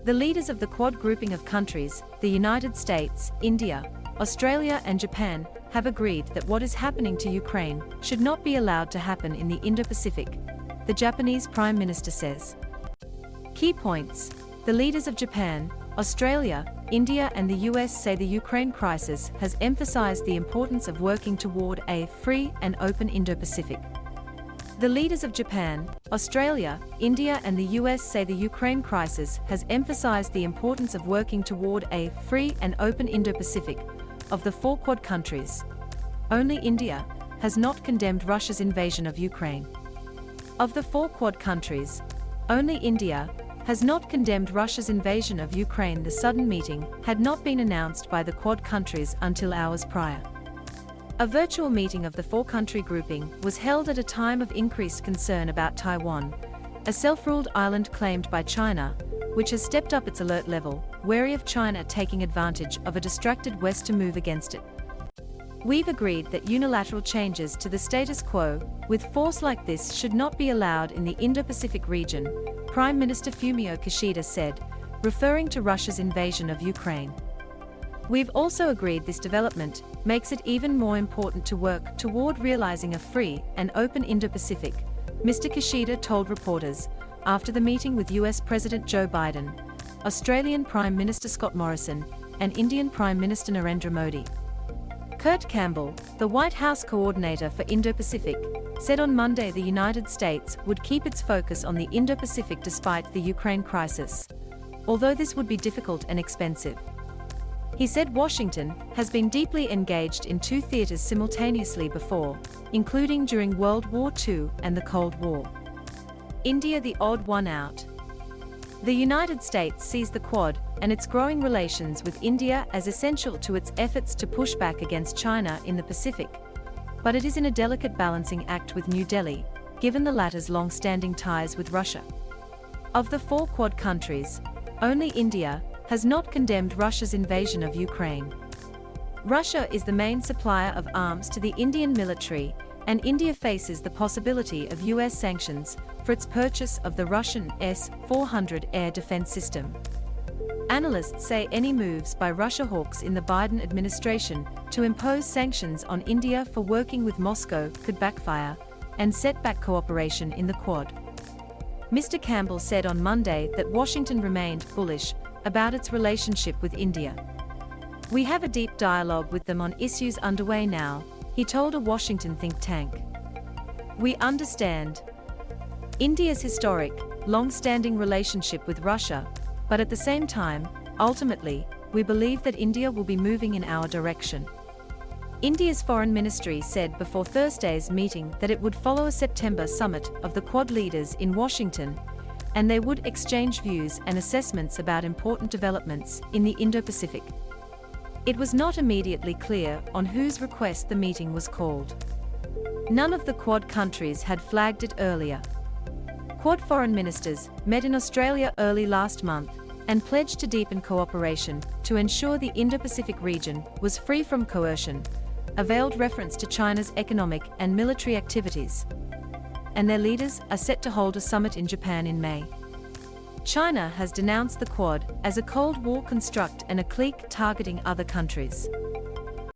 The leaders of the Quad grouping of countries, the United States, India, Australia and Japan, have agreed that what is happening to Ukraine should not be allowed to happen in the Indo-Pacific, the Japanese Prime Minister says. Key points. The leaders of Japan, Australia, India and the US say the Ukraine crisis has emphasized the importance of working toward a free and open Indo-Pacific. The leaders of Japan, Australia, India and the US say the Ukraine crisis has emphasized the importance of working toward a free and open Indo-Pacific. Of the 4 Quad countries, only India has not condemned Russia's invasion of Ukraine. Of the 4 Quad countries, only India has not condemned Russia's invasion of Ukraine. The sudden meeting had not been announced by the Quad countries until hours prior. A virtual meeting of the 4-country grouping was held at a time of increased concern about Taiwan, a self-ruled island claimed by China, which has stepped up its alert level, wary of China taking advantage of a distracted West to move against it. We've agreed that unilateral changes to the status quo with force like this should not be allowed in the Indo-Pacific region, Prime Minister Fumio Kishida said, referring to Russia's invasion of Ukraine. We've also agreed this development makes it even more important to work toward realizing a free and open Indo-Pacific, Mr. Kishida told reporters after the meeting with US President Joe Biden, Australian Prime Minister Scott Morrison, and Indian Prime Minister Narendra Modi. Kurt Campbell, the White House coordinator for Indo-Pacific, said on Monday the United States would keep its focus on the Indo-Pacific despite the Ukraine crisis, although this would be difficult and expensive. He said Washington has been deeply engaged in 2 theaters simultaneously before, including during World War II and the Cold War. India the odd one out. The United States sees the Quad and its growing relations with India as essential to its efforts to push back against China in the Pacific, but it is in a delicate balancing act with New Delhi, given the latter's long-standing ties with Russia. Of the 4 Quad countries, only India has not condemned Russia's invasion of Ukraine. Russia is the main supplier of arms to the Indian military, and India faces the possibility of US sanctions for its purchase of the Russian S-400 air defense system. Analysts say any moves by Russia hawks in the Biden administration to impose sanctions on India for working with Moscow could backfire and set back cooperation in the Quad. Mr. Campbell said on Monday that Washington remained bullish about its relationship with India. We have a deep dialogue with them on issues underway now, he told a Washington think tank. We understand India's historic, long-standing relationship with Russia, but at the same time, ultimately, we believe that India will be moving in our direction. India's foreign ministry said before Thursday's meeting that it would follow a September summit of the Quad leaders in Washington, and they would exchange views and assessments about important developments in the Indo-Pacific. It was not immediately clear on whose request the meeting was called. None of the Quad countries had flagged it earlier. Quad foreign ministers met in Australia early last month and pledged to deepen cooperation to ensure the Indo-Pacific region was free from coercion, a veiled reference to China's economic and military activities. And their leaders are set to hold a summit in Japan in May. China has denounced the Quad as a Cold War construct and a clique targeting other countries.